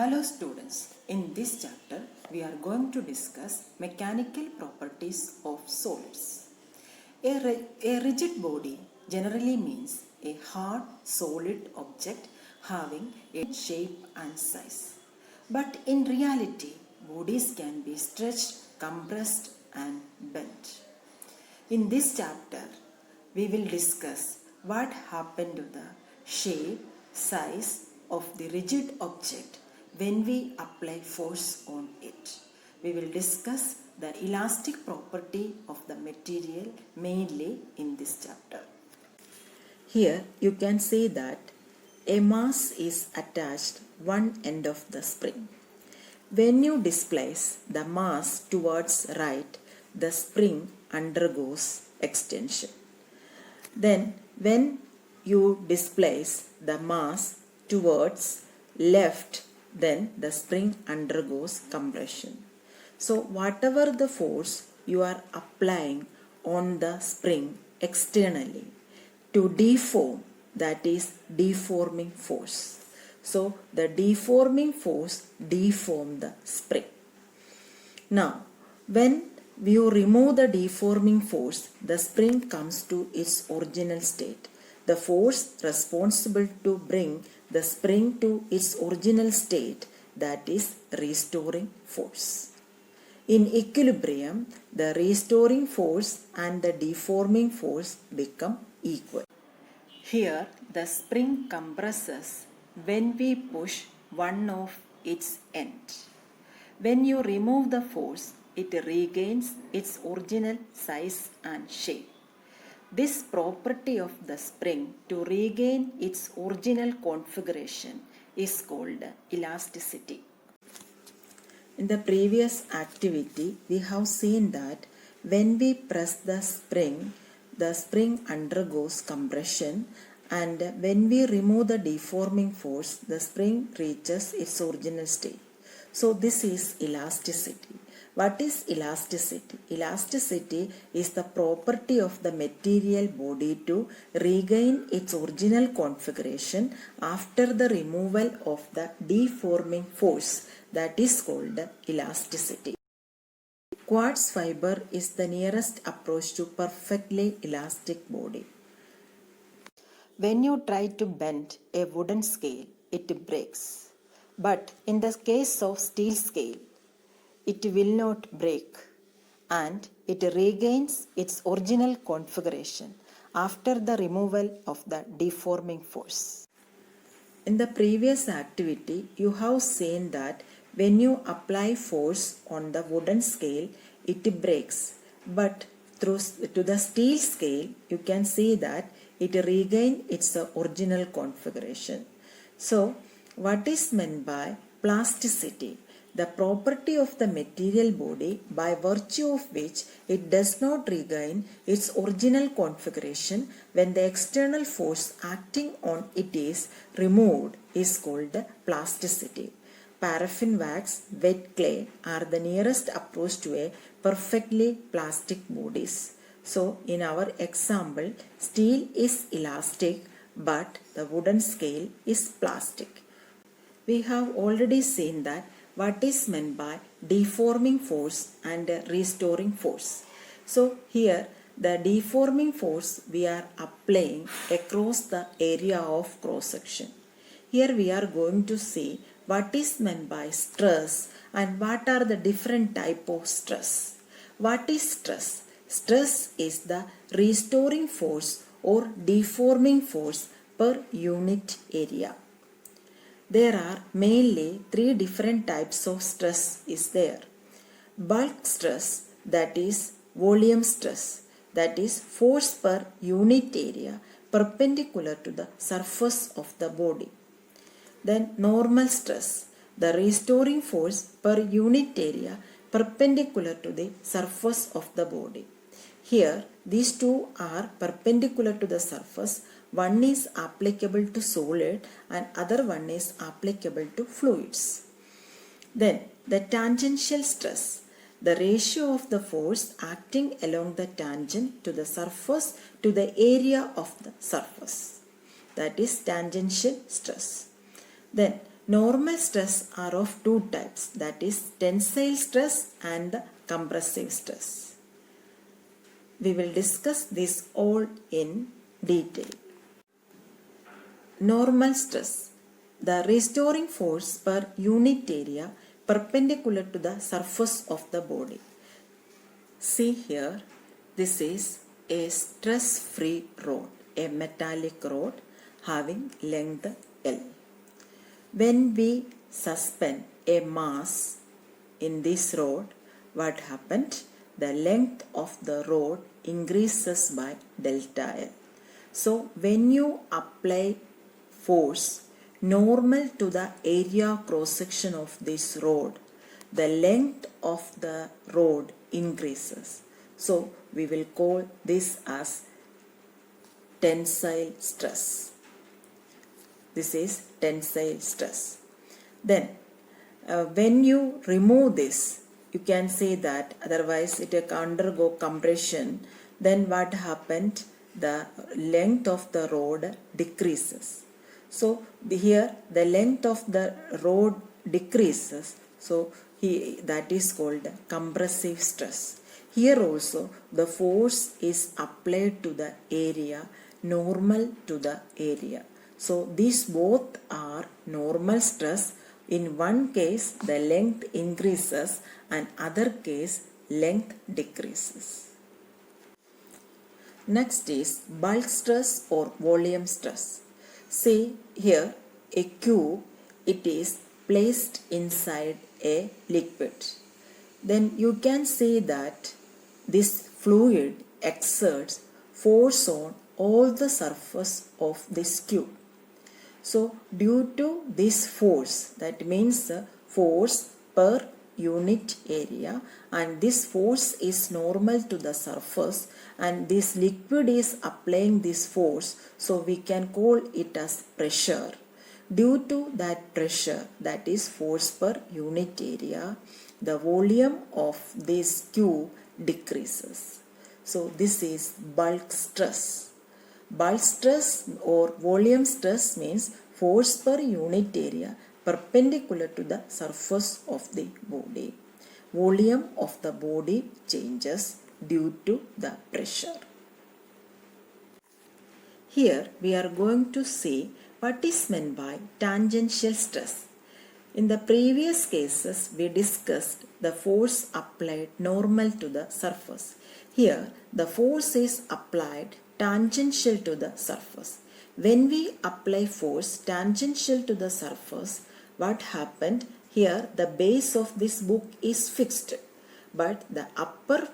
Hello students, in this chapter we are going to discuss mechanical properties of solids. A rigid body generally means a hard, solid object having a shape and size. But in reality, bodies can be stretched, compressed and bent. In this chapter, we will discuss what happened to the shape, size of the rigid object when we apply force on it. We will discuss the elastic property of the material mainly in this chapter. Here you can see that a mass is attached one end of the spring. When you displace the mass towards right, the spring undergoes extension. Then when you displace the mass towards left, then the spring undergoes compression. So whatever the force you are applying on the spring externally to deform, that is deforming force. So the deforming force deforms the spring. Now when you remove the deforming force, the spring comes to its original state. The force responsible to bring the spring to its original state, that is restoring force. In equilibrium, the restoring force and the deforming force become equal. Here the spring compresses when we push one of its ends. When you remove the force, it regains its original size and shape. This property of the spring to regain its original configuration is called elasticity. In the previous activity, we have seen that when we press the spring undergoes compression, and when we remove the deforming force, the spring reaches its original state. So this is elasticity. What is elasticity? Elasticity is the property of the material body to regain its original configuration after the removal of the deforming force, that is called elasticity. Quartz fiber is the nearest approach to perfectly elastic body. When you try to bend a wooden scale, it breaks. But in the case of steel scale, it will not break and it regains its original configuration after the removal of the deforming force. In the previous activity, you have seen that when you apply force on the wooden scale, it breaks. But to the steel scale, you can see that it regains its original configuration. So, what is meant by plasticity? The property of the material body by virtue of which it does not regain its original configuration when the external force acting on it is removed is called plasticity. Paraffin wax, wet clay are the nearest approach to a perfectly plastic bodies. So in our example, steel is elastic but the wooden scale is plastic. We have already seen that what is meant by deforming force and restoring force. So here the deforming force we are applying across the area of cross section. Here we are going to see what is meant by stress and what are the different type of stress. What is stress? Stress is the restoring force or deforming force per unit area. There are mainly three different types of stress is there. Bulk stress, that is volume stress, that is force per unit area perpendicular to the surface of the body. Then normal stress, the restoring force per unit area perpendicular to the surface of the body. Here these two are perpendicular to the surface. One is applicable to solid and other one is applicable to fluids. Then the tangential stress, the ratio of the force acting along the tangent to the surface to the area of the surface, that is tangential stress. Then Normal stress are of two types, that is tensile stress and the compressive stress. We will discuss this all in detail. Normal stress, the restoring force per unit area perpendicular to the surface of the body. See here, this is a stress-free rod, a metallic rod having length L. When we suspend a mass in this rod, what happened? The length of the rod increases by delta L. So when you apply force normal to the area cross section of this rod, the length of the rod increases. So we will call this as tensile stress. This is tensile stress. Then when you remove this, you can say that otherwise it will undergo compression. Then what happened? The length of the rod decreases. So here the length of the rod decreases. So that is called compressive stress. Here also the force is applied to the area normal to the area. So these both are normal stress. In one case the length increases and other case length decreases. Next is bulk stress or volume stress. See here a cube, it is placed inside a liquid. Then you can see that this fluid exerts force on all the surface of this cube. So due to this force, that means force per unit area, and this force is normal to the surface and this liquid is applying this force, so we can call it as pressure. Due to that pressure, that is force per unit area, the volume of this cube decreases. So this is bulk stress. Bulk stress or volume stress means force per unit area perpendicular to the surface of the body. Volume of the body changes due to the pressure. Here we are going to see what is meant by tangential stress. In the previous cases we discussed the force applied normal to the surface. Here the force is applied tangential to the surface. When we apply force tangential to the surface, what happened? Here the base of this book is fixed, but the upper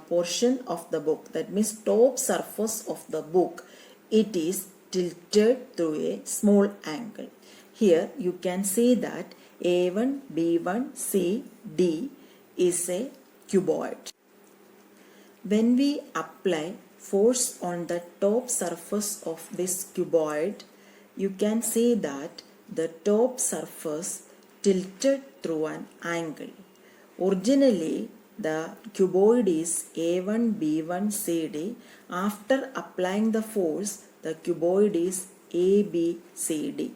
portion of the book, that means top surface of the book, it is tilted through a small angle. Here you can see that A1, B1, C, D is a cuboid. When we apply force on the top surface of this cuboid, you can see that the top surface tilted through an angle. Originally the cuboid is A1, B1, CD. After applying the force, the cuboid is ABCD.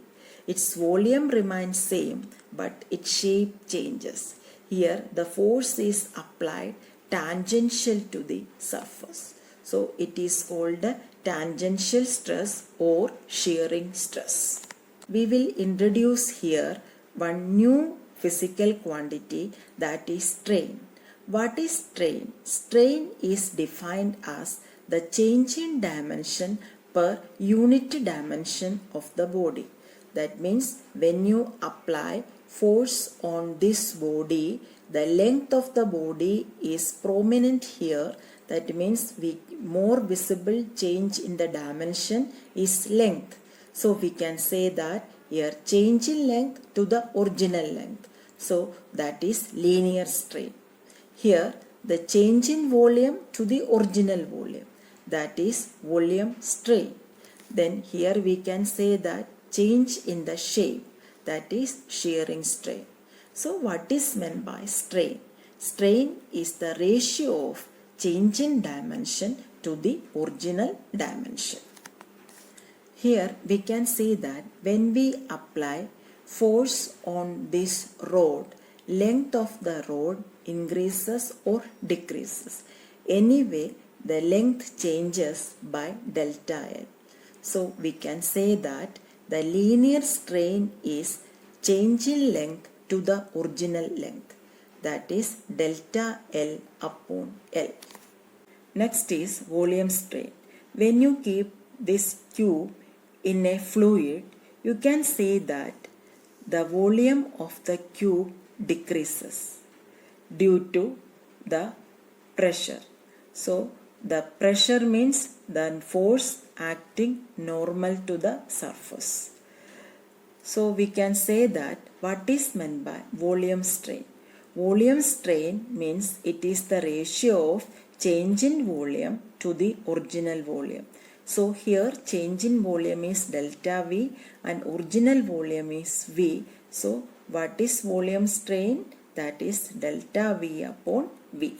Its volume remains same, but its shape changes. Here the force is applied tangential to the surface. So it is called tangential stress or shearing stress. We will introduce here one new physical quantity, that is strain. What is strain? Strain is defined as the change in dimension per unit dimension of the body. That means when you apply force on this body, the length of the body is prominent here. That means more visible change in the dimension is length. So we can say that here change in length to the original length. So that is linear strain. Here the change in volume to the original volume, that is volume strain. Then here we can say that change in the shape, that is shearing strain. So what is meant by strain? Strain is the ratio of change in dimension to the original dimension. Here we can see that when we apply force on this rod, length of the rod increases or decreases. Anyway, the length changes by delta L. So we can say that the linear strain is change in length to the original length, that is delta L upon L. Next is volume strain. When you keep this cube in a fluid, you can say that the volume of the cube decreases due to the pressure. So the pressure means the force acting normal to the surface. So we can say that what is meant by volume strain. Volume strain means it is the ratio of change in volume to the original volume. So here change in volume is delta V and original volume is V. So what is volume strain? That is delta V upon V.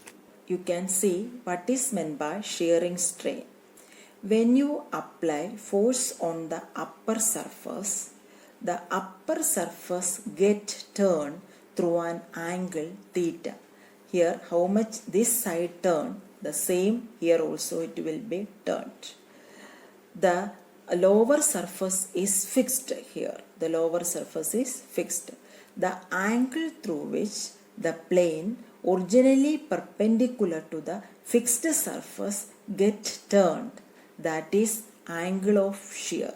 You can see what is meant by shearing strain. When you apply force on the upper surface, the upper surface gets turned through an angle theta. Here how much this side turn, the same here also it will be turned. The lower surface is fixed here. The lower surface is fixed. The angle through which the plane originally perpendicular to the fixed surface get turned, that is angle of shear.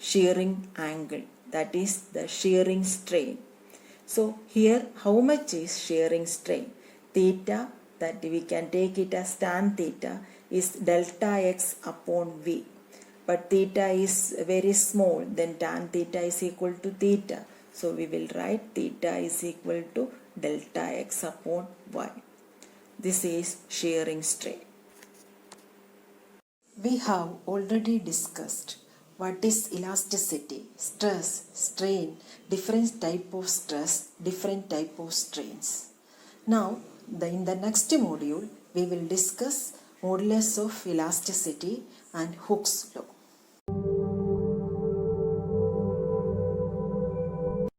Shearing angle, that is the shearing strain. So here how much is shearing strain? Theta, that we can take it as tan theta, is delta x upon v. But theta is very small, then tan theta is equal to theta. So we will write theta is equal to delta x upon y. This is shearing strain. We have already discussed what is elasticity, stress, strain, different type of stress, different type of strains. Now, in the next module, we will discuss modulus of elasticity and Hooke's law.